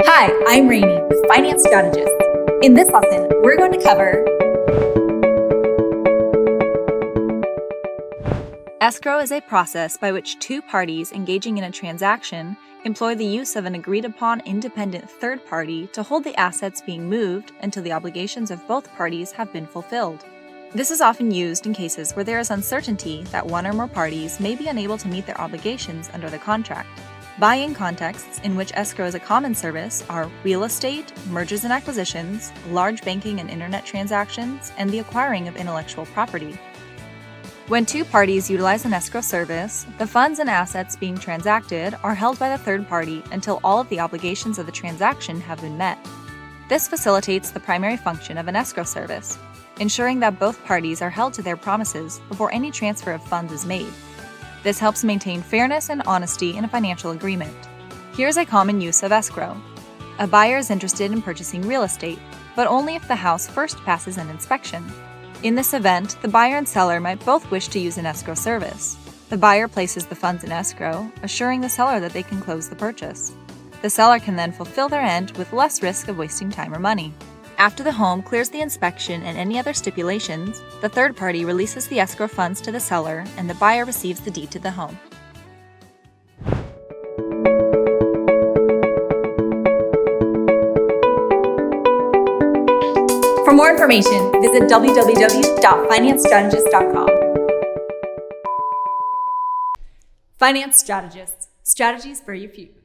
Hi, I'm Rainey with Finance Strategists. In this lesson, we're going to cover Escrow is a process by which two parties engaging in a transaction employ the use of an agreed-upon independent third party to hold the assets being moved until the obligations of both parties have been fulfilled. This is often used in cases where there is uncertainty that one or more parties may be unable to meet their obligations under the contract. Buy-in contexts in which escrow is a common service are real estate, mergers and acquisitions, large banking and internet transactions, and the acquiring of intellectual property. When two parties utilize an escrow service, the funds and assets being transacted are held by the third party until all of the obligations of the transaction have been met. This facilitates the primary function of an escrow service, ensuring that both parties are held to their promises before any transfer of funds is made. This helps maintain fairness and honesty in a financial agreement. Here's a common use of escrow. A buyer is interested in purchasing real estate, but only if the house first passes an inspection. In this event, the buyer and seller might both wish to use an escrow service. The buyer places the funds in escrow, assuring the seller that they can close the purchase. The seller can then fulfill their end with less risk of wasting time or money. After the home clears the inspection and any other stipulations, the third party releases the escrow funds to the seller and the buyer receives the deed to the home. For more information, visit www.financestrategists.com. Finance Strategists, strategies for your future.